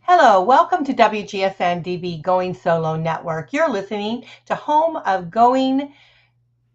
Hello, welcome to WGSN-DB Going Solo Network. You're listening to Home of Going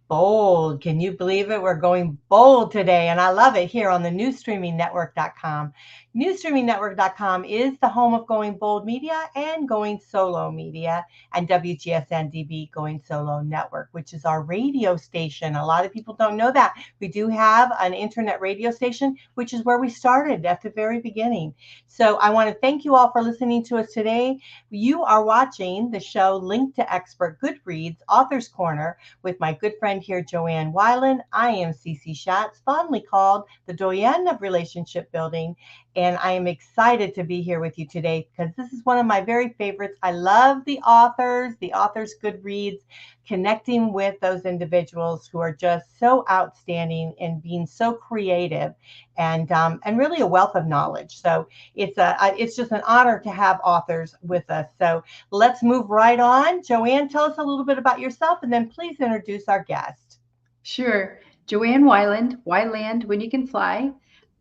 Bold. Can you believe it? We're going bold today, and I love it here on the newstreamingnetwork.com. Newstreamingnetwork.com is the home of Going Bold Media and Going Solo Media and WGSN-DB Going Solo Network, which is our radio station. A lot of people don't know that. We do have an internet radio station, which is where we started at the very beginning. So I want to thank you all for listening to us today. You are watching the show Link to Expert Goodreads Author's Corner with my good friend here, Joanne Weiland. I am Cece Shatz, fondly called the Doyenne of relationship building, and I am excited to be here with you today because this is one of my very favorites. I love the authors' Goodreads, connecting with those individuals who are just so outstanding and being so creative and really a wealth of knowledge. So it's just an honor to have authors with us. So let's move right on. Joanne, tell us a little bit about yourself, and then please introduce our guest. Sure. Joanne Weiland, Weiland When You Can Fly,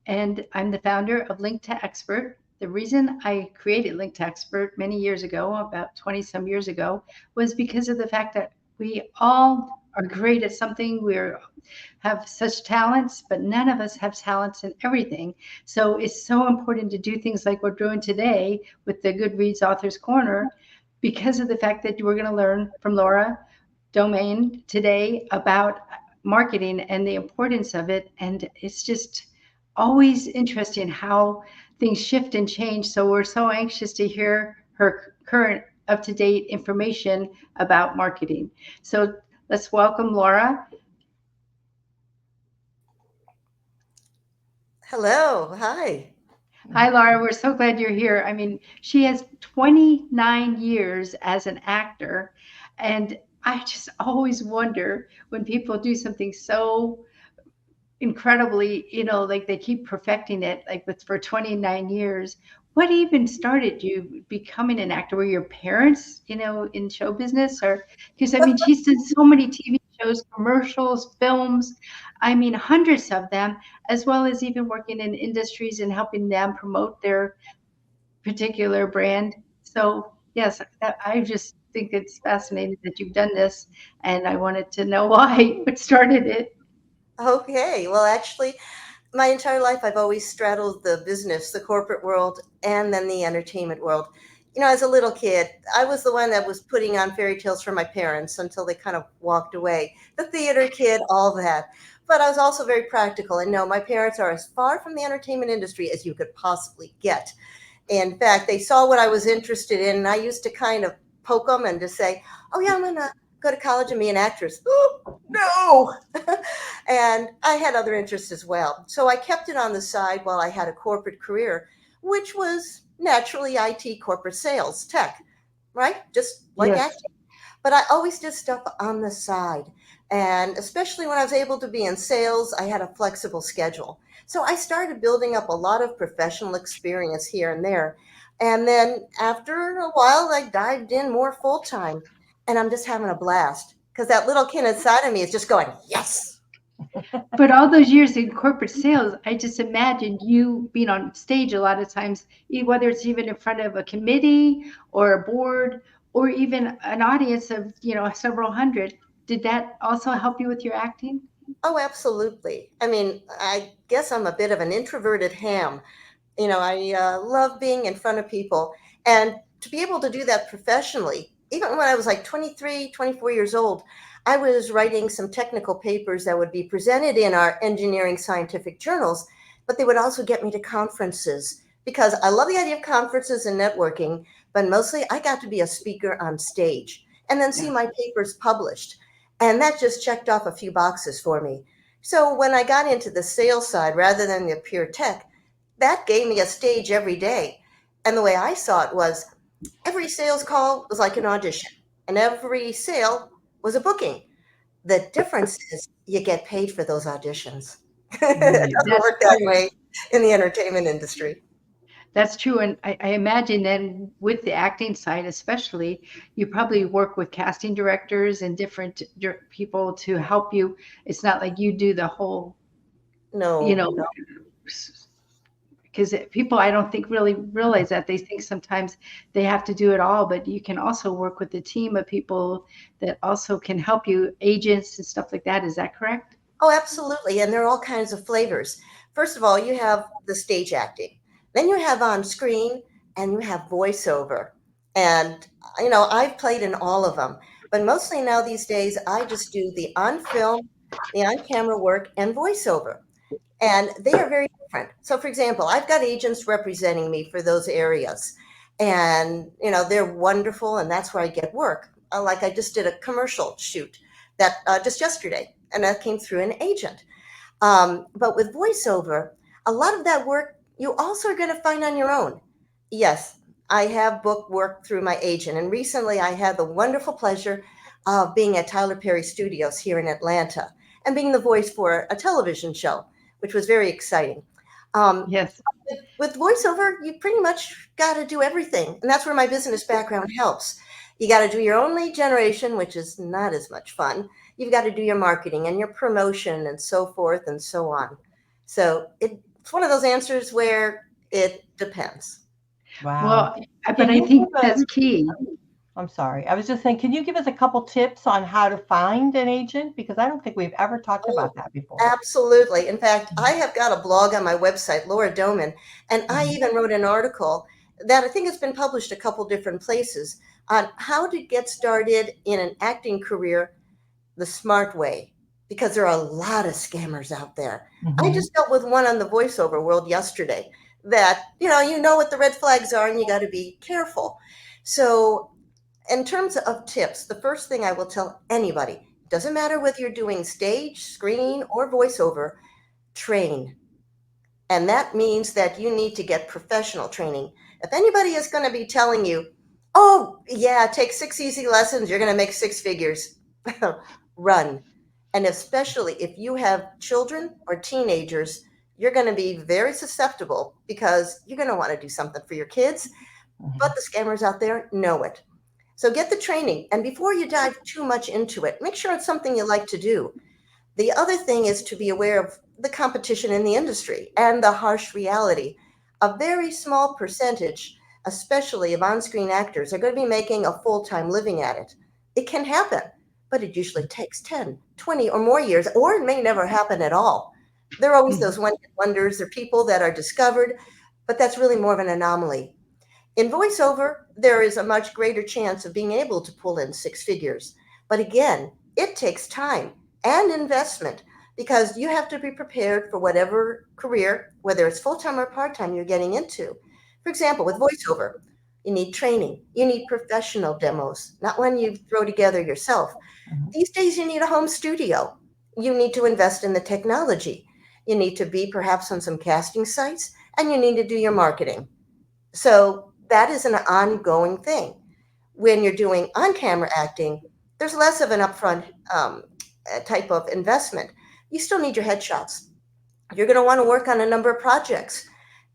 and I'm the founder of Link to Expert. The reason I created Link to Expert many years ago, about 20 some years ago, was because of the fact that we all are great at something. We have such talents, but none of us have talents in everything. So it's so important to do things like we're doing today with the Goodreads Authors Corner because of the fact that we're going to learn from Laura Domain today about marketing and the importance of it. And it's just always interesting how things shift and change. So we're so anxious to hear her current up to date information about marketing. So let's welcome Laura. Hello. Hi. Hi, Laura. We're so glad you're here. I mean, she has 29 years as an actor. And I just always wonder when people do something so incredibly, like they keep perfecting it, like for 29 years. What even started you becoming an actor? Were your parents, in show business? Or because I mean, she's done so many TV shows, commercials, films, I mean, hundreds of them, as well as even working in industries and helping them promote their particular brand. So, yes, I just think it's fascinating that you've done this, and I wanted to know why, what started it. Okay. Well, actually, my entire life, I've always straddled the business, the corporate world, and then the entertainment world. As a little kid, I was the one that was putting on fairy tales for my parents until they kind of walked away. The theater kid, all that. But I was also very practical. And no, my parents are as far from the entertainment industry as you could possibly get. In fact, they saw what I was interested in, and I used to kind of poke them and just say, "Oh yeah, I'm gonna go to college and be an actress." Oh, no. And I had other interests as well. So I kept it on the side while I had a corporate career, which was naturally IT, corporate sales, tech, right? Just like Yes. acting. But I always did stuff on the side. And especially when I was able to be in sales, I had a flexible schedule. So I started building up a lot of professional experience here and there. And then after a while, I dived in more full time. And I'm just having a blast because that little kid inside of me is just going, yes. But all those years in corporate sales, I just imagined you being on stage a lot of times, whether it's even in front of a committee or a board or even an audience of, several hundred. Did that also help you with your acting? Oh, absolutely. I mean, I guess I'm a bit of an introverted ham. I love being in front of people. And to be able to do that professionally, even when I was like 23, 24 years old, I was writing some technical papers that would be presented in our engineering scientific journals, but they would also get me to conferences because I love the idea of conferences and networking, but mostly I got to be a speaker on stage and then see Yeah. my papers published. And that just checked off a few boxes for me. So when I got into the sales side rather than the pure tech, that gave me a stage every day. And the way I saw it was every sales call was like an audition, and every sale was a booking. The difference is you get paid for those auditions. It Right. doesn't That's work that true. way in the entertainment industry. That's true. And I imagine then with the acting side, especially, you probably work with casting directors and different people to help you. It's not like you do the whole, you No, know, no. because people, I don't think really realize that. They think sometimes they have to do it all, but you can also work with a team of people that also can help you, agents and stuff like that. Is that correct? Oh, absolutely. And there are all kinds of flavors. First of all, you have the stage acting, then you have on screen, and you have voiceover. And, I've played in all of them, but mostly now these days, I just do the on film, the on camera work, and voiceover. And they are very different. So, for example, I've got agents representing me for those areas, and they're wonderful, and that's where I get work. Like I just did a commercial shoot that just yesterday, and that came through an agent. But with voiceover, a lot of that work you also are going to find on your own. Yes, I have booked work through my agent, and recently I had the wonderful pleasure of being at Tyler Perry Studios here in Atlanta and being the voice for a television show, which was very exciting. Um, Yes. with voiceover, you pretty much got to do everything, and that's where my business background helps. You got to do your own lead generation, which is not as much fun. You've got to do your marketing and your promotion and so forth and so on. So it's one of those answers where it depends. Wow. Well, but Can I you give think us, that's key. I'm sorry, I was just saying, can you give us a couple tips on how to find an agent? Because I don't think we've ever talked Oh, about that before. absolutely. In fact, I have got a blog on my website, Laura Doman, and I Mhm. even wrote an article that I think has been published a couple different places on how to get started in an acting career the smart way, because there are a lot of scammers out there. I Mhm. just dealt with one on the voiceover world yesterday that, you know what the red flags are and you got to be careful. So, in terms of tips, the first thing I will tell anybody, doesn't matter whether you're doing stage, screen, or voiceover, train. And that means that you need to get professional training. If anybody is going to be telling you, oh, yeah, take 6 easy lessons, you're going to make six figures, run. And especially if you have children or teenagers, you're going to be very susceptible because you're going to want to do something for your kids, but Mhm. the scammers out there know it. So get the training. And before you dive too much into it, make sure it's something you like to do. The other thing is to be aware of the competition in the industry and the harsh reality. A very small percentage, especially of on screen actors, are going to be making a full time living at it. It can happen, but it usually takes 10, 20, or more years, or it may never happen at all. There are always Mhm. those one hit wonders, there are people that are discovered, but that's really more of an anomaly. In voiceover, there is a much greater chance of being able to pull in six figures. But again, it takes time and investment because you have to be prepared for whatever career, whether it's full time or part time, you're getting into. For example, with voiceover, you need training, you need professional demos, not one you throw together yourself. Mhm. These days, you need a home studio. You need to invest in the technology. You need to be perhaps on some casting sites, and you need to do your marketing. So that is an ongoing thing. When you're doing on camera acting, there's less of an upfront type of investment. You still need your headshots. You're going to want to work on a number of projects.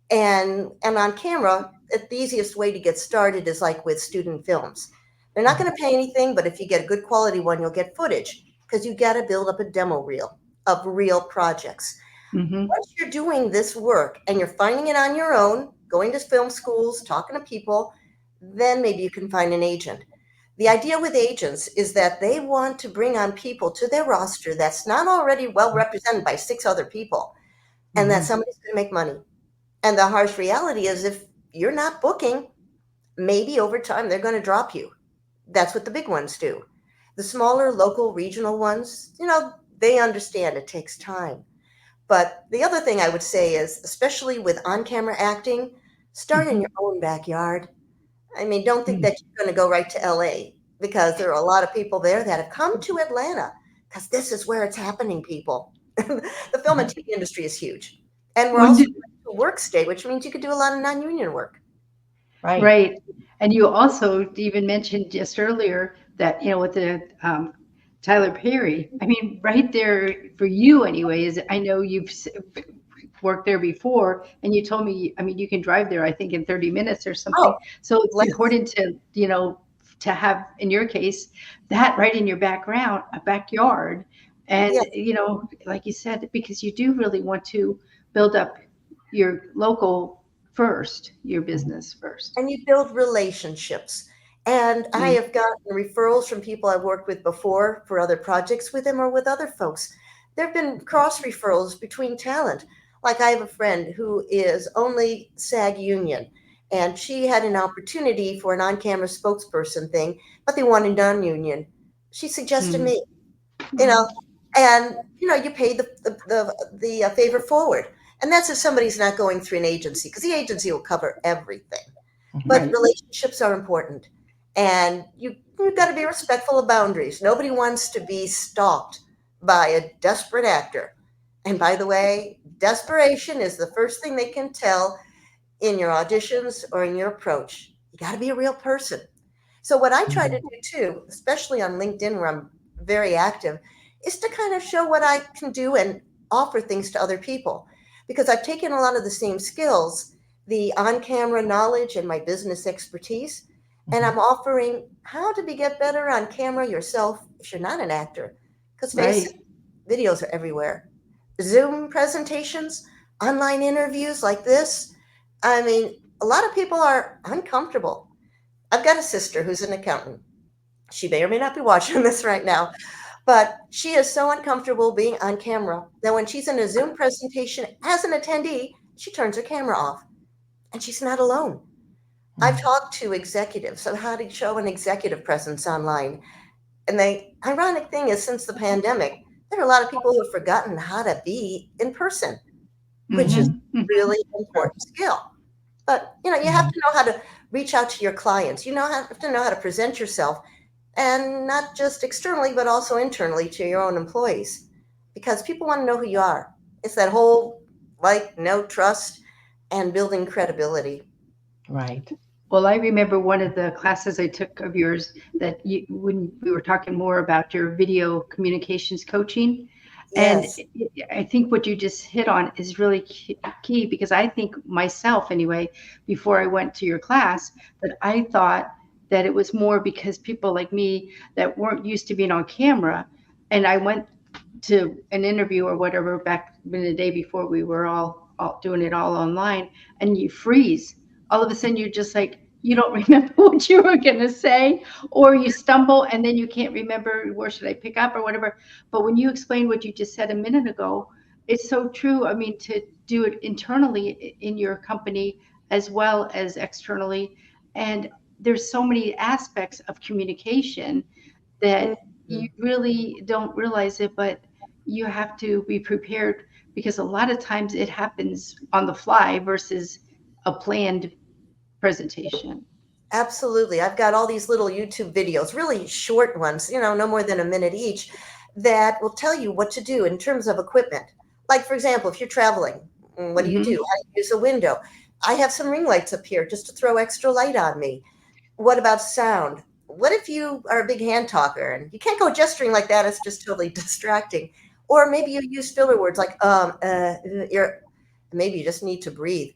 And on camera, the easiest way to get started is like with student films. They're not going to pay anything, but if you get a good quality one, you'll get footage because you got to build up a demo reel of real projects. Mhm. Once you're doing this work and you're finding it on your own, going to film schools, talking to people, then maybe you can find an agent. The idea with agents is that they want to bring on people to their roster that's not already well represented by six other people and that Mhm. somebody's going to make money. And the harsh reality is if you're not booking, maybe over time they're going to drop you. That's what the big ones do. The smaller local regional ones, they understand it takes time. But the other thing I would say is, especially with on camera acting, start in Mhm. your own backyard. I mean, don't think Mhm. that you're going to go right to LA because there are a lot of people there that have come to Atlanta because this is where it's happening, people. The film and Mhm. TV industry is huge. And we're When also did, a work state, which means you could do a lot of non union work. Right. right. And you also even mentioned just earlier that, with the Tyler Perry, I mean, right there for you anyway, is I know you've worked there before and you told me, I mean, you can drive there, I think in 30 minutes or Oh, something. So it's less. important to, to have, in your case, that right in your background, a backyard. And, Yes, like you said, because you do really want to build up your local first, your business first. And you build relationships. And I Mm, have gotten referrals from people I've worked with before for other projects with them or with other folks. There have been cross referrals between talent. Like I have a friend who is only SAG union, and she had an opportunity for an on camera spokesperson thing, but they wanted non union. She suggested mm, me, you know, and you pay the favor forward. And that's if somebody's not going through an agency, because the agency will cover everything. But right. relationships are important, and you've got to be respectful of boundaries. Nobody wants to be stalked by a desperate actor. And by the way, desperation is the first thing they can tell in your auditions or in your approach. You got to be a real person. So what I try to do too, especially on LinkedIn where I'm very active, is to kind of show what I can do and offer things to other people. Because I've taken a lot of the same skills, the on-camera knowledge and my business expertise, and I'm offering how to get better on camera yourself if you're not an actor. Because face it, Right. videos are everywhere. Zoom presentations, online interviews like this. I mean, a lot of people are uncomfortable. I've got a sister who's an accountant. She may or may not be watching this right now, but she is so uncomfortable being on camera that when she's in a Zoom presentation as an attendee, she turns her camera off. And she's not alone. I've talked to executives on how to show an executive presence online. And the ironic thing is, since the pandemic, there are a lot of people who have forgotten how to be in person, which is Mm-hmm. really important skill. But you have to know how to reach out to your clients. Have to know how to present yourself, and not just externally, but also internally to your own employees, because people want to know who you are. It's that whole like, no trust, and building credibility. Right. Well, I remember one of the classes I took of yours that when we were talking more about your video communications coaching. And Yes. I think what you just hit on is really key because I think myself, anyway, before I went to your class, that I thought that it was more because people like me that weren't used to being on camera. And I went to an interview or whatever back in the day before we were all doing it all online, and you freeze. All of a sudden, you're just like, you don't remember what you were going to say, or you stumble and then you can't remember where should I pick up or whatever. But when you explain what you just said a minute ago, it's so true. I mean, to do it internally in your company as well as externally. And there's so many aspects of communication that you Mhm. really don't realize it, but you have to be prepared because a lot of times it happens on the fly versus a planned presentation. Absolutely. I've got all these little YouTube videos, really short ones, no more than a minute each, that will tell you what to do in terms of equipment. Like, for example, if you're traveling, what do you do? Hmm. How do you use a window? I have some ring lights up here just to throw extra light on me. What about sound? What if you are a big hand talker and you can't go gesturing like that? It's just totally distracting. Or maybe you use filler words like you're maybe you just need to breathe.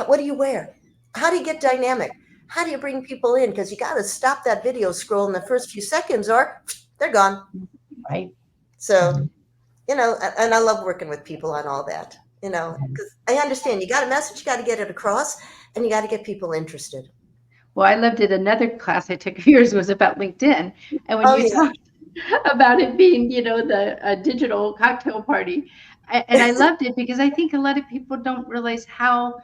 What do you wear? How do you get dynamic? How do you bring people in? Because you got to stop that video scroll in the first few seconds, or they're gone. Right. So and I love working with people on all that. Because I understand you got a message, you got to get it across, and you got to get people interested. Well, I loved it. Another class I took of yours was about LinkedIn. And when Oh you talked about it being, the digital cocktail party, and I loved it because I think a lot of people don't realize how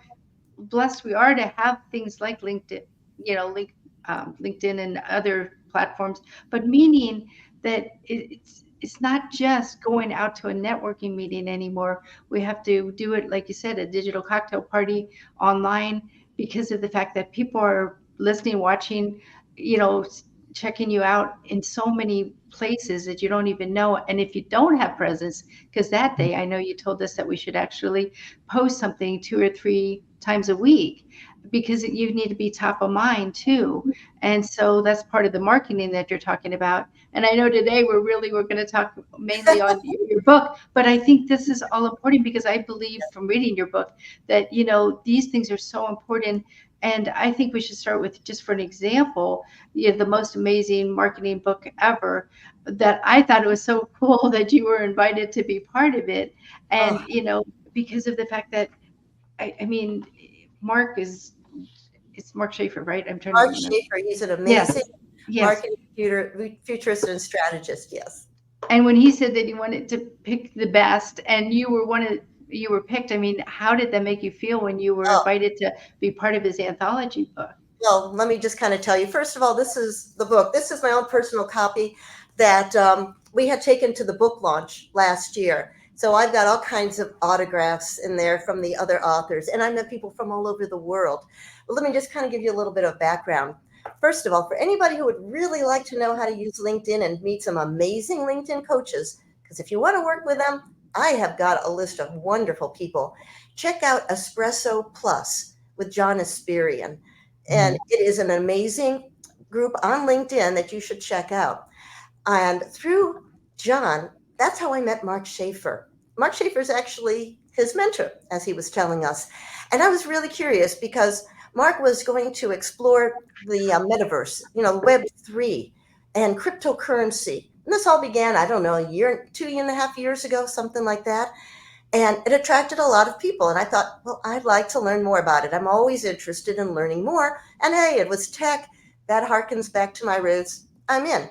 blessed we are to have things like LinkedIn, LinkedIn and other platforms, but meaning that it's not just going out to a networking meeting anymore. We have to do it, like you said, a digital cocktail party online because of the fact that people are listening, watching, you know, checking you out in so many places that you don't even know. And if you don't have presence, because that day I know you told us that we should actually post something 2 or 3 times a week because you need to be top of mind too. And so that's part of the marketing that you're talking about. And I know today we're going to talk mainly on your book, but I think this is all important because I believe from reading your book that, these things are so important. And I think we should start with, just for an example, the most amazing marketing book ever, that I thought it was so cool that you were invited to be part of it. And, Oh, because of the fact that I mean, Mark is, it's Mark Shaefer, right? I'm trying to Mark remember. Shaefer, he's an amazing Yes, yes. marketing futurist and strategist. Yes. And when he said that he wanted to pick the best, and you were picked, I mean, how did that make you feel when you were Oh, invited to be part of his anthology book? well, let me just kind of tell you. First of all, this is the book. This is my own personal copy that we had taken to the book launch last year. So I've got all kinds of autographs in there from the other authors, and I met people from all over the world. But let me just kind of give you a little bit of background. First of all, for anybody who would really like to know how to use LinkedIn and meet some amazing LinkedIn coaches, because if you want to work with them, I have got a list of wonderful people. Check out Espresso Plus with John Esperian. And it is an amazing group on LinkedIn that you should check out. And through John, that's how I met Mark Shaefer. Mark Shaefer is actually his mentor, as he was telling us. And I was really curious because Mark was going to explore the metaverse, Web3 and cryptocurrency. And this all began, I don't know, a year, 2.5 years ago, something like that. And it attracted a lot of people. And I thought, well, I'd like to learn more about it. I'm always interested in learning more. And hey, it was tech. That harkens back to my roots. I'm in.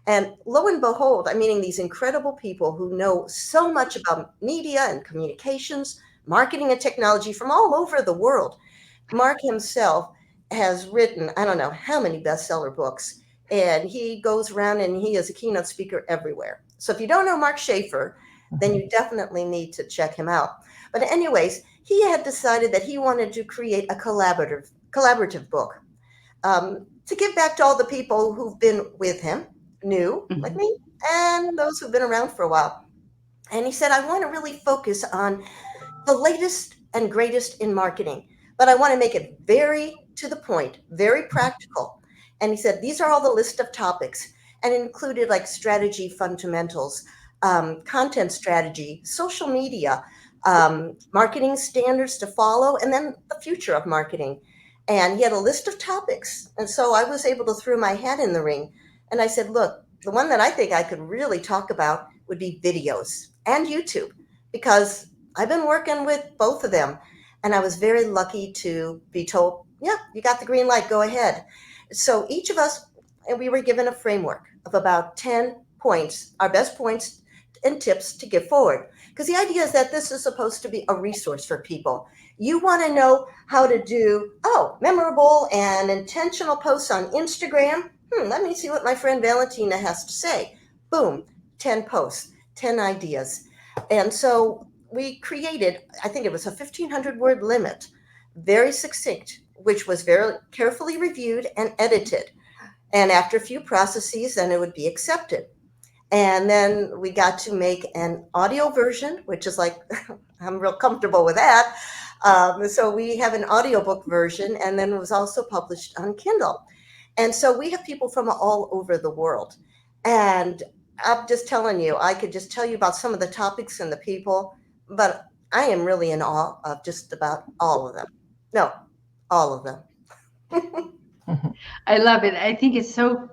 And lo and behold, I'm meeting these incredible people who know so much about media and communications, marketing and technology from all over the world. Mark himself has written, I don't know how many bestseller books, and he goes around and he is a keynote speaker everywhere. So if you don't know Mark Shaefer, then you definitely need to check him out. But anyways, he had decided that he wanted to create a collaborative book to give back to all the people who've been with him, new like Mhm. me, and those who've been around for a while. And he said, I want to really focus on the latest and greatest in marketing, but I want to make it very to the point, very practical. And he said, these are all the list of topics, and it included like strategy fundamentals, content strategy, social media, marketing standards to follow, and then the future of marketing. And he had a list of topics. And so I was able to throw my hat in the ring. And I said, look, the one that I think I could really talk about would be videos and YouTube, because I've been working with both of them, and I was very lucky to be told, yeah, you got the green light, go ahead. So each of us, and we were given a framework of about 10 points, our best points and tips to give forward. Because the idea is that this is supposed to be a resource for people. You want to know how to do, memorable and intentional posts on Instagram? Let me see what my friend Valentina has to say. Boom, 10 posts, 10 ideas. And so we created, I think it was a 1,500 word limit, very succinct, which was very carefully reviewed and edited. And after a few processes, then it would be accepted. And then we got to make an audio version, which is like, I'm real comfortable with that. So we have an audiobook version, and then it was also published on Kindle. And so we have people from all over the world. And I'm just telling you, I could just tell you about some of the topics and the people, but I am really in awe of just about all of them. No, all of them. I love it. I think it's so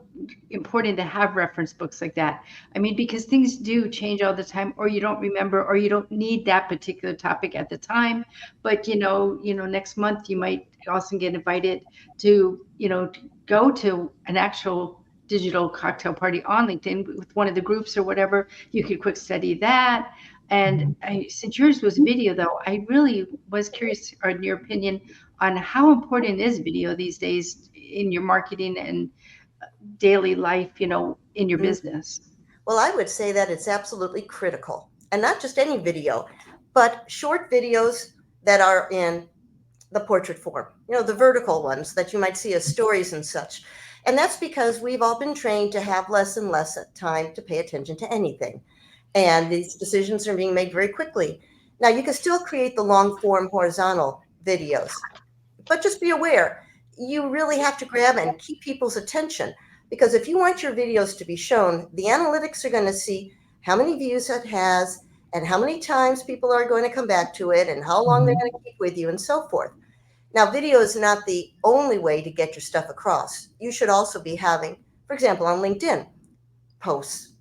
important to have reference books like that. I mean, because things do change all the time, or you don't remember, or you don't need that particular topic at the time. But next month you might also get invited to, to go to an actual digital cocktail party on LinkedIn with one of the groups or whatever. You could quick study that. And since yours was video, though, I really was curious, or in your opinion, on how important is video these days in your marketing and daily life, in your Mm. business. Well, I would say that it's absolutely critical, and not just any video, but short videos that are in the portrait form, the vertical ones that you might see as stories and such. And that's because we've all been trained to have less and less time to pay attention to anything. And these decisions are being made very quickly. Now, you can still create the long form horizontal videos, but just be aware, you really have to grab and keep people's attention, because if you want your videos to be shown, the analytics are going to see how many views it has and how many times people are going to come back to it and how long they're going to keep with you and so forth. Now, video is not the only way to get your stuff across. You should also be having, for example, on LinkedIn, posts,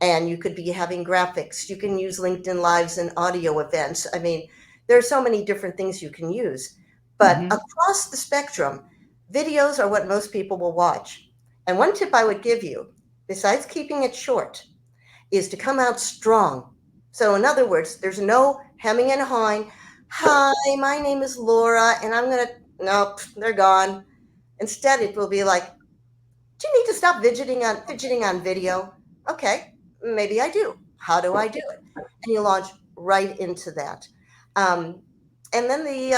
and you could be having graphics. You can use LinkedIn Lives and audio events. I mean, There are so many different things you can use. But Hmm. across the spectrum, videos are what most people will watch. And one tip I would give you, besides keeping it short, is to come out strong. So, in other words, there's no hemming and hawing. Hi, my name is Laura, and I'm going to, nope, they're gone. Instead, it will be like, do you need to stop fidgeting on video? Okay, maybe I do. How do I do it? And you launch right into that. Um, and then the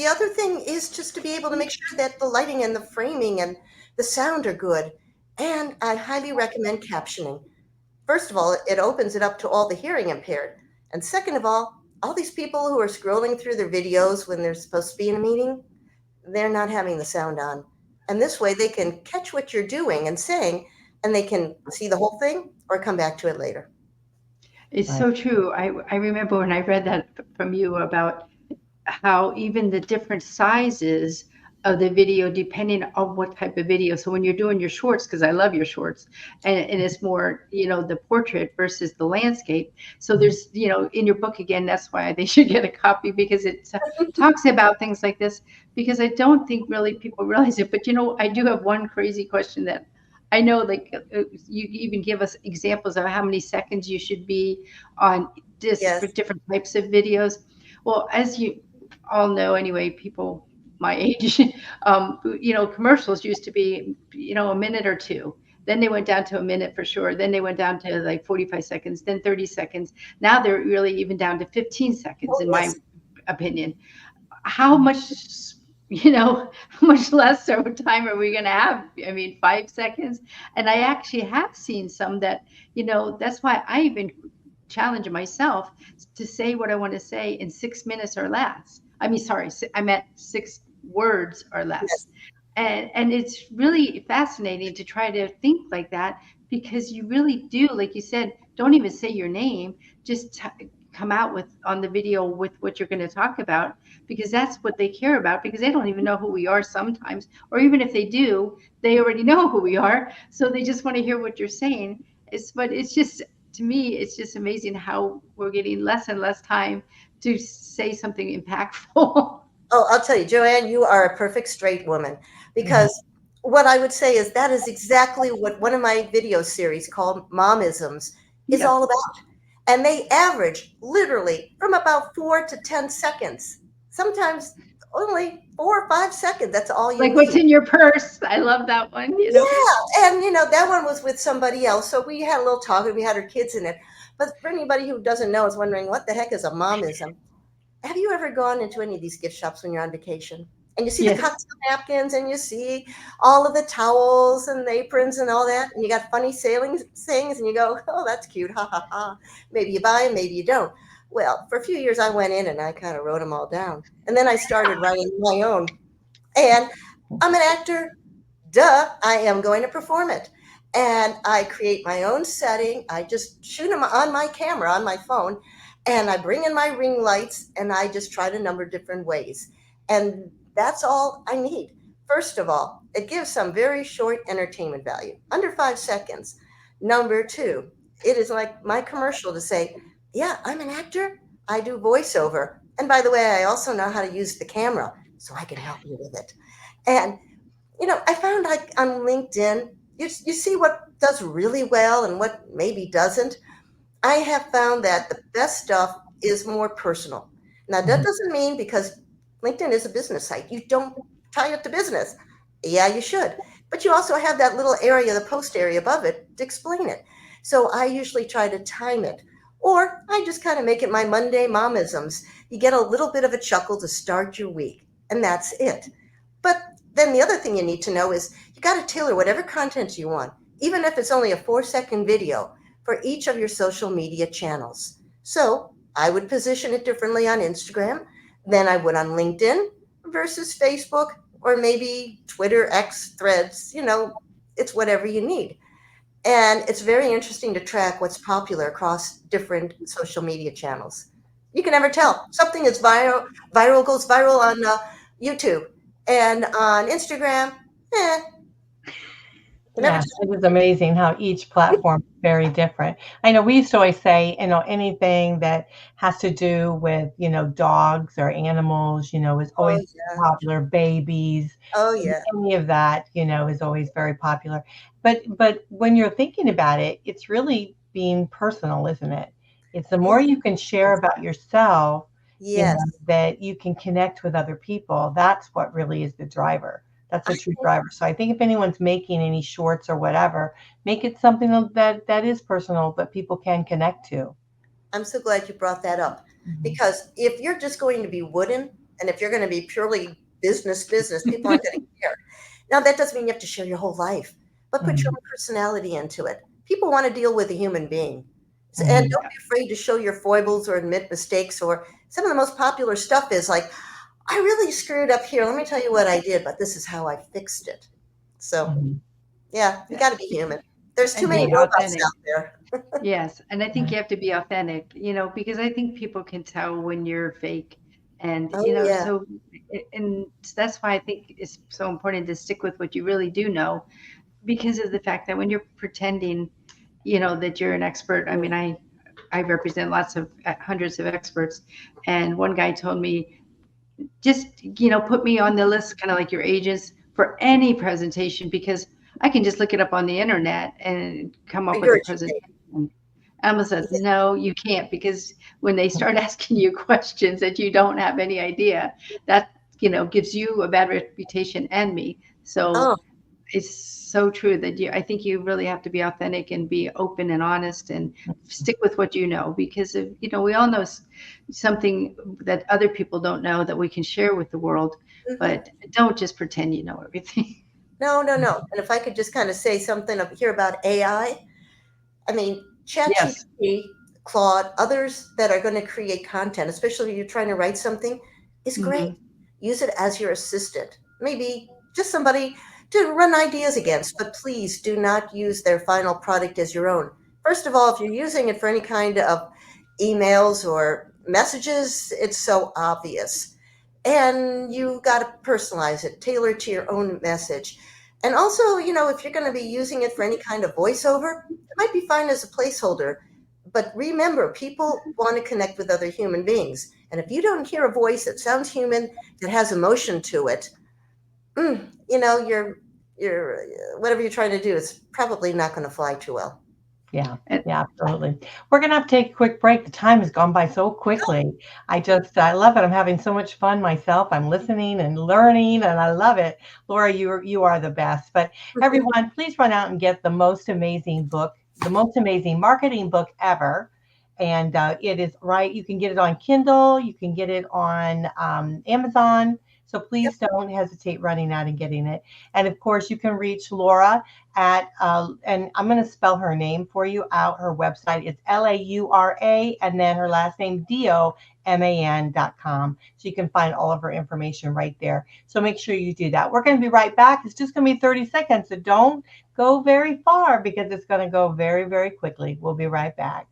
other thing is just to be able to make sure that the lighting and the framing and the sound are good. And I highly recommend captioning. First of all, it opens it up to all the hearing impaired. And second of all these people who are scrolling through their videos when they're supposed to be in a meeting, they're not having the sound on. And this way they can catch what you're doing and saying, and they can see the whole thing or come back to it later. It's Right. so true. I remember when I read that from you about how even the different sizes of the video depending on what type of video. So when you're doing your shorts, because I love your shorts, and it's more, the portrait versus the landscape. So Mhm. there's, in your book again, that's why they should get a copy, because it talks about things like this, because I don't think really people realize it. But I do have one crazy question that I know, like, you even give us examples of how many seconds you should be on this for Yes, different types of videos. Well, as you all know anyway, people my age, commercials used to be, a minute or two. Then they went down to a minute for sure. Then they went down to like 45 seconds, then 30 seconds. Now they're really even down to 15 seconds, oh in my yes, opinion. How much, how much less time are we going to have? I mean, 5 seconds. And I actually have seen some that, that's why I even challenge myself to say what I want to say in 6 minutes or less. I mean, sorry, I meant 6 words or less. yes. And it's really fascinating to try to think like that, because you really do, like you said, don't even say your name, just come out with on the video with what you're going to talk about, because that's what they care about, because they don't even know who we are sometimes, or even if they do, they already know who we are, so they just want to hear what you're saying. But it's just, to me, it's just amazing how we're getting less and less time to say something impactful. Oh, I'll tell you, Joanne, you are a perfect straight woman Mhm. because what I would say is that is exactly what one of my video series called Momisms is Yeah. all about. And they average literally from about 4 to 10 seconds, sometimes only 4 or 5 seconds. That's all you Like, what's need. in your purse? I love that one. Yeah, and that one was with somebody else, so we had a little talk and we had our kids in it. But for anybody who doesn't know, is wondering what the heck is a momism. Have you ever gone into any of these gift shops when you're on vacation and you see the Yes. cocktail napkins and you see all of the towels and the aprons and all that, and you got funny sailings things, and you go, "Oh, that's cute, ha ha ha." Maybe you buy them, maybe you don't. Well, for a few years, I went in and I kind of wrote them all down, and then I started writing my own. And I'm an actor, duh, I am going to perform it. And I create my own setting. I just shoot them on my camera, on my phone, and I bring in my ring lights and I just try to number different ways. And that's all I need. First of all, it gives some very short entertainment value, under 5 seconds. Number two, it is like my commercial to say, yeah, I'm an actor. I do voiceover. And by the way, I also know how to use the camera, so I can help you with it. And I found like on LinkedIn, you see what does really well and what maybe doesn't. I have found that the best stuff is more personal. Now, that Mhm. doesn't mean because LinkedIn is a business site, you don't tie it to business. Yeah, you should. But you also have that little area, the post area above it, to explain it. So I usually try to time it. Or I just kind of make it my Monday momisms. You get a little bit of a chuckle to start your week, and that's it. But then the other thing you need to know is you got to tailor whatever content you want, even if it's only a 4-second video for each of your social media channels. So I would position it differently on Instagram than I would on LinkedIn versus Facebook or maybe Twitter, X, Threads. It's whatever you need. And it's very interesting to track what's popular across different social media channels. You can never tell. Something is viral goes viral on YouTube, and on Instagram, eh, You never Yeah, just, it is amazing how each platform is very different. I know we used to always say, anything that has to do with, dogs or animals, is oh always yeah, popular. Babies, oh yeah. any of that, is always very popular. But when you're thinking about it, it's really being personal, isn't it? It's the more you can share about yourself, Yes. that you can connect with other people. That's what really is the driver. That's I a true driver. So I think if anyone's making any shorts or whatever, make it something that is personal that people can connect to. I'm so glad you brought that up Mhm. because if you're just going to be wooden and if you're going to be purely business, people aren't going to care. Now, that doesn't mean you have to share your whole life, but put your Mhm. own personality into it. People want to deal with a human being. And Mhm. don't be afraid to show your foibles or admit mistakes. Or some of the most popular stuff is like, I really screwed up here. Let me tell you what I did, but this is how I fixed it. So, Mhm. yeah, you Yeah. got to be human. There's too And many be Yeah. robots authentic. out there. Yes, and I think Yeah. you have to be authentic, because I think people can tell when you're fake. And, Oh, yeah. so, and that's why I think it's so important to stick with what you really do know, because of the fact that when you're pretending, that you're an expert. I mean, I represent lots of hundreds of experts, and one guy told me, just, put me on the list, kind of like your agents, for any presentation, because I can just look it up on the internet and come up with a Regurgitate. presentation. Emma says, no, you can't, because when they start asking you questions that you don't have any idea, that, gives you a bad reputation and me. So Oh, it's so true that I think you really have to be authentic and be open and honest and stick with what you know, because of, we all know something that other people don't know that we can share with the world, mhm. but don't just pretend you know everything. No, no, no. And if I could just kind of say something up here about I mean, Yes. ChatGPT, Claude, others that are going to create content, especially if you're trying to write something, is great. Hmm. Use it as your assistant. Maybe just somebody to run ideas against, but please do not use their final product as your own. First of all, if you're using it for any kind of emails or messages, it's so obvious. And you got to personalize it, tailor it to your own message. And also, if you're going to be using it for any kind of voiceover, it might be fine as a placeholder. But remember, people want to connect with other human beings. And if you don't hear a voice that sounds human, that has emotion to it, you're whatever you're trying to do is probably not going to fly too well. Yeah, And, yeah, absolutely. We're gonna have to take a quick break. The time has gone by so quickly. I love it. I'm having so much fun myself. I'm listening and learning, and I love it. Laura, you are the best. But everyone, please run out and get the most amazing book, the most amazing marketing book ever. And it is right. You can get it on Kindle. You can get it on Amazon. So Yep. please don't hesitate running out and getting it. And of course, you can reach Laura and I'm going to spell her name for you out. Her website is Laura, and then her last name DOMAN.com. So you can find all of her information right there. So make sure you do that. We're going to be right back. It's just going to be 30 seconds. So don't go very far because it's going to go very, very quickly. We'll be right back.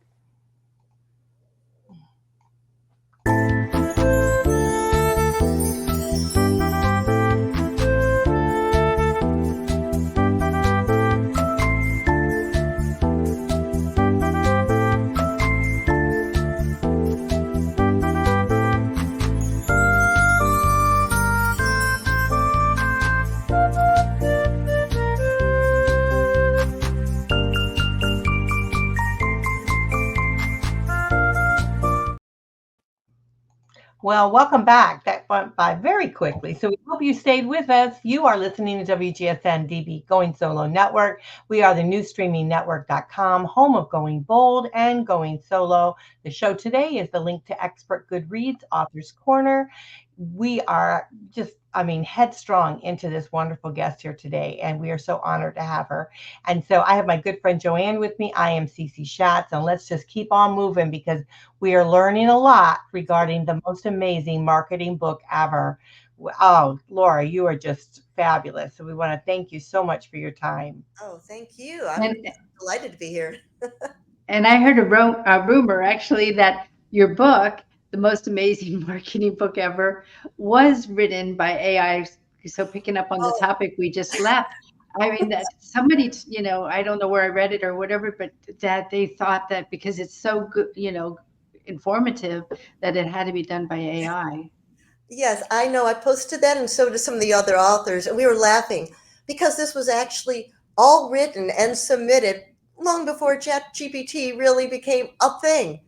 Well, welcome back. That went by very quickly. So we hope you stayed with us. You are listening to WGSN DB Going Solo Network. We are the new streamingnetwork.com, home of Going Bold and Going Solo. The show today is the link to Expert Goodreads Author's Corner. We are just, headstrong into this wonderful guest here today, and we are so honored to have her. And so I have my good friend Joanne with me. I am Cece Shatz, and let's just keep on moving because we are learning a lot regarding the most amazing marketing book ever. Oh, Laura, you are just fabulous. So we want to thank you so much for your time. Oh, thank you. I'm and, delighted to be here. and I heard a rumor actually that your book, The Most Amazing Marketing Book Ever, was written by AI. So picking up on the Oh, topic we just left, I mean, that somebody, I don't know where I read it or whatever, but that they thought that because it's so good, informative, that it had to be done by AI. Yes, I know. I posted that, and so did some of the other authors, and we were laughing because this was actually all written and submitted long before ChatGPT really became a thing.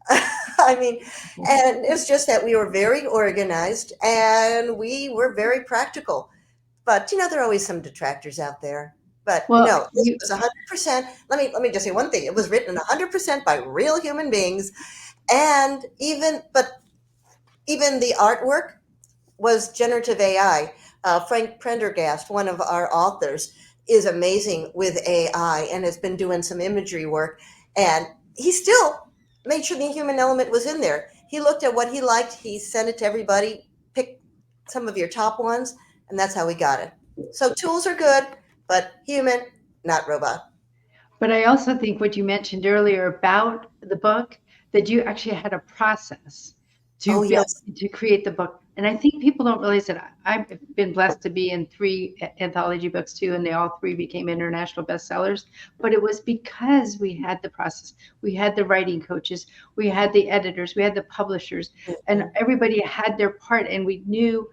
I mean, and it's just that we were very organized and we were very practical. But there are always some detractors out there. But Well, no, this was 100%. Let me just say one thing. It was written 100% by real human beings, and even the artwork was generative AI. Frank Prendergast, one of our authors, is amazing with AI and has been doing some imagery work. And he still made sure the human element was in there. He looked at what he liked, he sent it to everybody, picked some of your top ones, and that's how we got it. So tools are good, but human, not robot. But I also think what you mentioned earlier about the book, that you actually had a process to Oh, build, yes. to create the book. And I think people don't realize that I've been blessed to be in three anthology books too, and they all three became international bestsellers. But it was because we had the process. We had the writing coaches, we had the editors, we had the publishers, and Mhm. everybody had their part, and we knew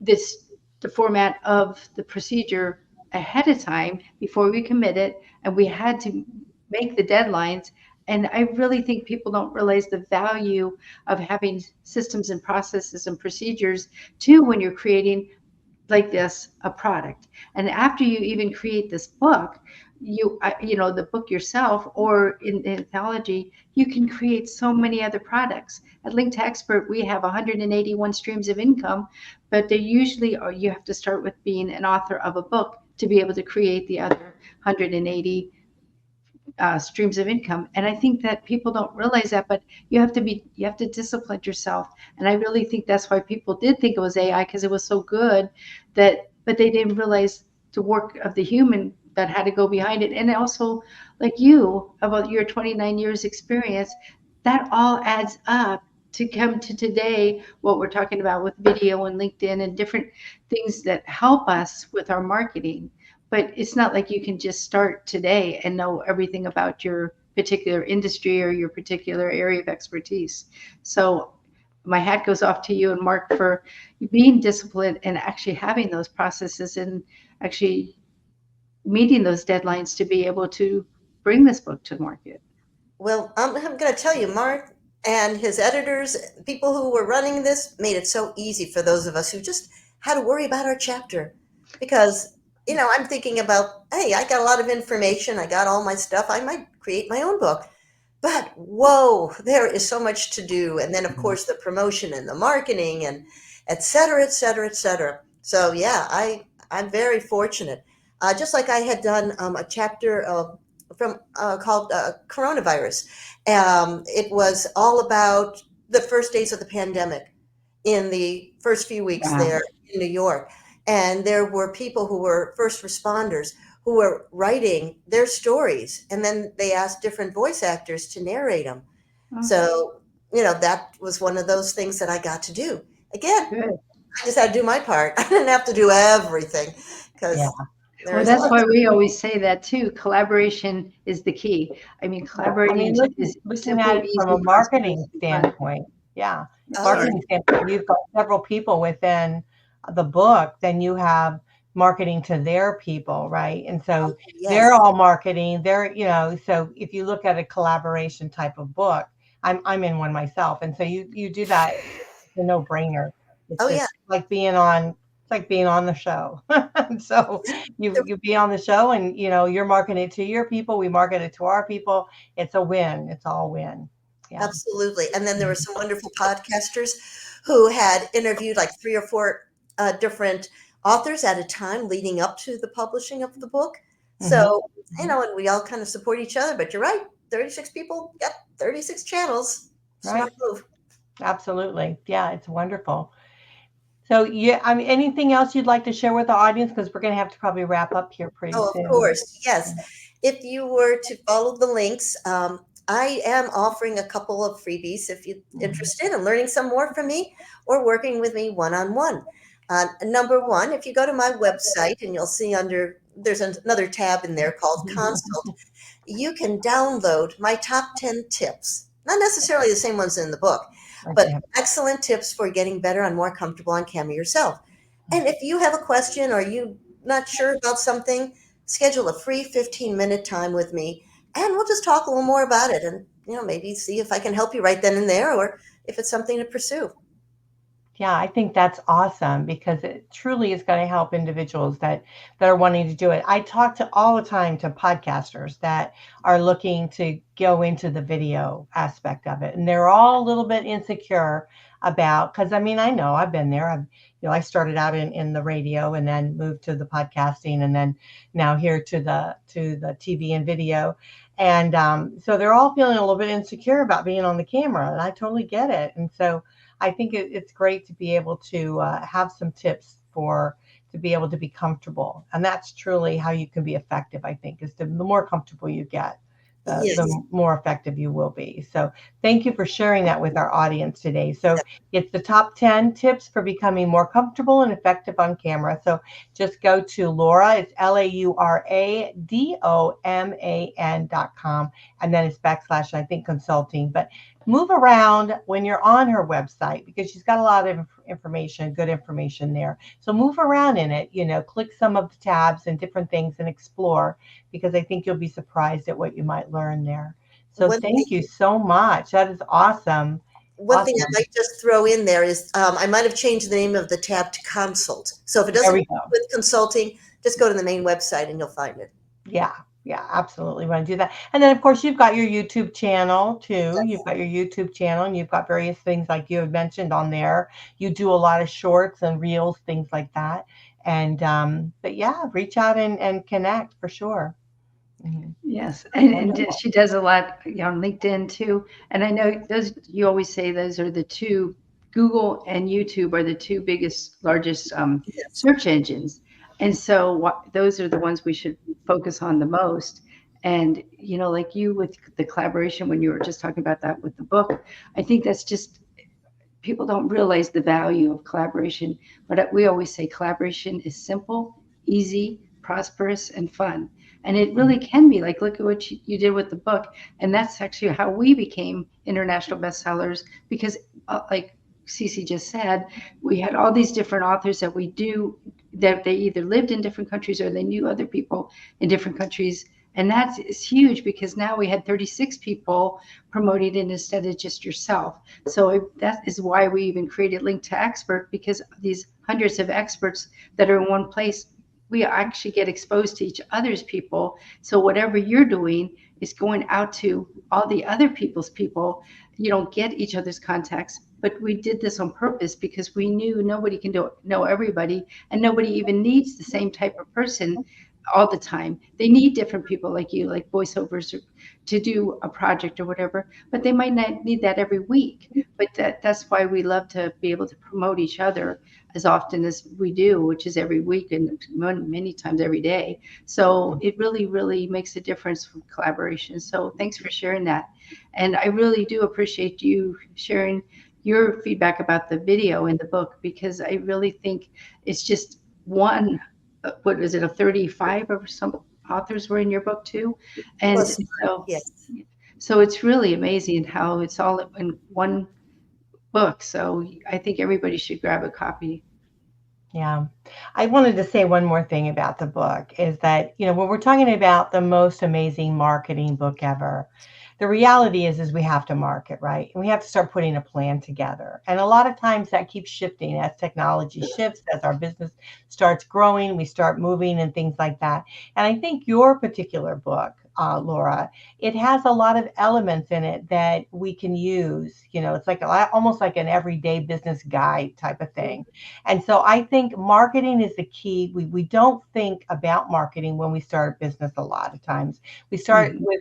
this the format of the procedure ahead of time before we committed, and we had to make the deadlines. And I really think people don't realize the value of having systems and processes and procedures too when you're creating like this a product. And after you even create this book, the book yourself or in the anthology, you can create so many other products. At Link to Expert, we have 181 streams of income, but they usually are, you have to start with being an author of a book to be able to create the other 180 streams of income. And I think that people don't realize that, but you have to discipline yourself. And I really think that's why people did think it was AI, because it was so good but they didn't realize the work of the human that had to go behind it. And also, like you, about your 29 years experience, that all adds up to come to today, what we're talking about with video and LinkedIn and different things that help us with our marketing. But it's not like you can just start today and know everything about your particular industry or your particular area of expertise. So my hat goes off to you and Mark for being disciplined and actually having those processes and actually meeting those deadlines to be able to bring this book to market. Well, I'm going to tell you, Mark and his editors, people who were running this, made it so easy for those of us who just had to worry about our chapter. Because, I'm thinking about, hey, I got a lot of information, I got all my stuff, I might create my own book. But whoa, there is so much to do. And then, of course, the promotion and the marketing and et cetera, et cetera, et cetera. So, yeah, I'm very fortunate. Just like I had done a chapter from called Coronavirus. It was all about the first days of the pandemic in the first few weeks Wow. there in New York. And there were people who were first responders who were writing their stories, and then they asked different voice actors to narrate them. Oh, So, that was one of those things that I got to do. Again, good. I just had to do my part. I didn't have to do everything Yeah. because there Well, is a that's lot. why we always say that too. Collaboration is the key. I mean, Yeah. I collaborating mean, looking is looking at simple, it from a easy, prosperous, marketing and fun. standpoint, yeah, Oh, yeah. marketing standpoint, you've got several people within the book, then you have marketing to their people, right? And Oh, so they're yes. all marketing. So if you look at a collaboration type of book, I'm in one myself, and so you do that. It's a no-brainer. It's Oh, just yeah. like being on the show. So you be on the show, and you're marketing it to your people, we market it to our people. It's a win. It's all win. Yeah. Absolutely. And then there were some wonderful podcasters who had interviewed like three or four different authors at a time leading up to the publishing of the book. Hmm. So, and we all kind of support each other. But you're right, 36 people, yep, 36 channels. Right. Smart move. Absolutely. Yeah, it's wonderful. So yeah, I mean, anything else you'd like to share with the audience? Because we're going to have to probably wrap up here pretty Oh, of soon. course. Yes. If you were to follow the links, I am offering a couple of freebies if you're Mhm. interested in learning some more from me or working with me one on one. Number one, if you go to my website and you'll see under there's another tab in there called Consult. You can download my top 10 tips, not necessarily the same ones in the book, but Okay. excellent tips for getting better and more comfortable on camera yourself. And if you have a question or you not sure about something, schedule a free 15-minute time with me and we'll just talk a little more about it and maybe see if I can help you right then and there or if it's something to pursue. Yeah, I think that's awesome because it truly is going to help individuals that are wanting to do it. I talk to all the time to podcasters that are looking to go into the video aspect of it, and they're all a little bit insecure about because I mean I know I've been there. I started out in the radio and then moved to the podcasting and then now here to the TV and video, and so they're all feeling a little bit insecure about being on the camera, and I totally get it, and so. I think it's great to be able to have some tips to be able to be comfortable, and that's truly how you can be effective. I think is the more comfortable you get, the Yes. more effective you will be. So thank you for sharing that with our audience today. So it's the top 10 tips for becoming more comfortable and effective on camera. So just go to Laura. It's LauraDoman.com, and then it's backslash I think consulting, but move around when you're on her website because she's got a lot of information, good information there. So move around in it, click some of the tabs and different things and explore because I think you'll be surprised at what you might learn there. So One thing, thank you so much. That is awesome. one thing I Awesome. might just throw in there is I might have changed the name of the tab to Consult. So if it There doesn't we come go. with consulting, just go to the main website and you'll find it. Yeah. Yeah, absolutely want to do that. And then, of course, you've got your YouTube channel too. You've got your YouTube channel and you've got various things like you had mentioned on there. You do a lot of shorts and reels, things like that. And, but yeah, reach out and connect for sure. Mhm. Yes, and Wonderful. she does a lot on LinkedIn too. And I know those you always say those are the two. Google and YouTube are the two biggest, largest Yes. search engines, and so those are the ones we should focus on the most. And like you with the collaboration when you were just talking about that with the book, I think that's just people don't realize the value of collaboration. But we always say collaboration is simple, easy, prosperous, and fun. And it really can be like, look at what you did with the book. And that's actually how we became international bestsellers because, like Cece just said, we had all these different authors that they either lived in different countries or they knew other people in different countries. And that is huge because now we had 36 people promoting it instead of just yourself. So that is why we even created Link to Expert because these hundreds of experts that are in one place, we actually get exposed to each other's people. So whatever you're doing is going out to all the other people's people. You don't get each other's contacts, but we did this on purpose because we knew nobody can know everybody and nobody even needs the same type of person all the time. They need different people like you, like voiceovers to do a project or whatever, but they might not need that every week. But that's why we love to be able to promote each other as often as we do, which is every week and many times every day. So it really, really makes a difference from collaboration. So thanks for sharing that. And I really do appreciate you sharing your feedback about the video in the book because I really think it's just one what is it, a 35 or some authors were in your book too? And Plus, so, yes. so it's really amazing how it's all in one book. So I think everybody should grab a copy. Yeah. I wanted to say one more thing about the book is that, when we're talking about the most amazing marketing book ever, the reality is we have to market, right? And we have to start putting a plan together. And a lot of times that keeps shifting as technology shifts, as our business starts growing, we start moving and things like that. And I think your particular book, Laura, it has a lot of elements in it that we can use. It's like almost like an everyday business guide type of thing. And so I think marketing is the key. We don't think about marketing when we start a business a lot of times. We start Mhm. with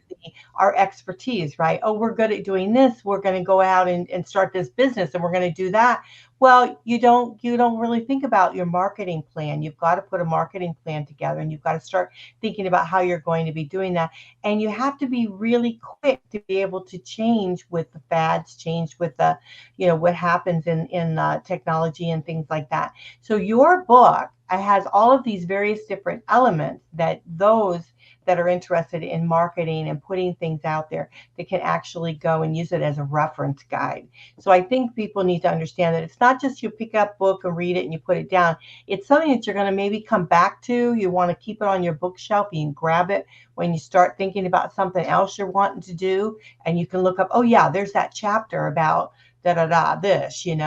our expertise, right? Oh, we're good at doing this. We're going to go out and start this business and we're going to do that. Well, you don't really think about your marketing plan. You've got to put a marketing plan together, and you've got to start thinking about how you're going to be doing that. And you have to be really quick to be able to change with the fads, change with the, what happens in technology and things like that. So your book has all of these various different elements that those that are interested in marketing and putting things out there, that can actually go and use it as a reference guide. So I think people need to understand that it's not just you pick up a book and read it and you put it down. It's something that you're going to maybe come back to. You want to keep it on your bookshelf. You can grab it when you start thinking about something else you're wanting to do, and you can look up, oh yeah, there's that chapter about da da da this. And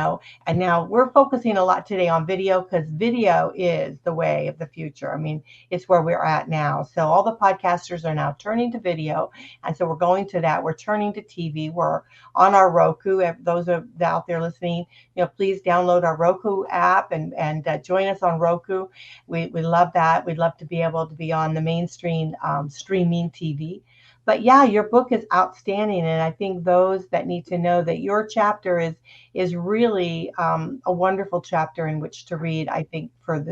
now we're focusing a lot today on video, because video is the way of the future. I mean, it's where we're at now. So all the podcasters are now turning to video, and so we're going to that. We're turning to TV. We're on our Roku. Those are out there listening, please download our Roku app and join us on Roku. We love that. We'd love to be able to be on the mainstream streaming TV. But yeah, your book is outstanding, and I think those that need to know that your chapter is really a wonderful chapter in which to read. I think for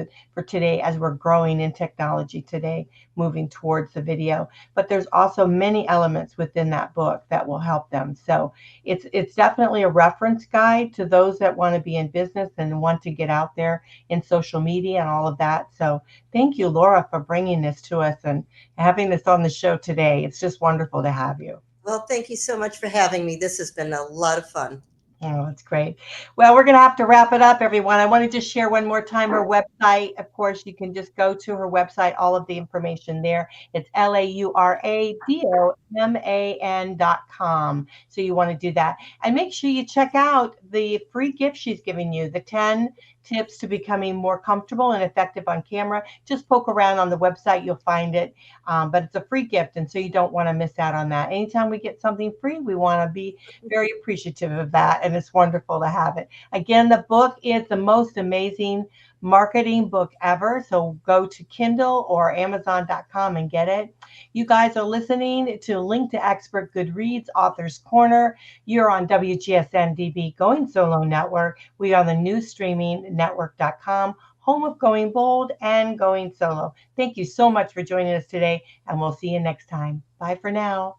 today, as we're growing in technology today, moving towards the video. But there's also many elements within that book that will help them. So it's definitely a reference guide to those that want to be in business and want to get out there in social media and all of that. So thank you, Laura, for bringing this to us and having this on the show today. It's just wonderful to have you. Well, thank you so much for having me. This has been a lot of fun. Oh, that's great. Well, we're going to have to wrap it up, everyone. I want to just share one more time her website. Of course, you can just go to her website, all of the information there. It's LAURADOMAN.com. So you want to do that. And make sure you check out the free gift she's giving you, the 10 tips to becoming more comfortable and effective on camera. Just poke around on the website, you'll find it. But it's a free gift, and so you don't want to miss out on that. Anytime we get something free, we want to be very appreciative of that, and it's wonderful to have it. Again, the book is the most amazing marketing book ever, so go to Kindle or Amazon.com and get it. You guys are listening to Link to Expert Goodreads Authors Corner. You're on WGSN-DB Going Solo Network. We are the new streaming network.com, home of Going Bold and Going Solo. Thank you so much for joining us today, and we'll see you next time. Bye for now.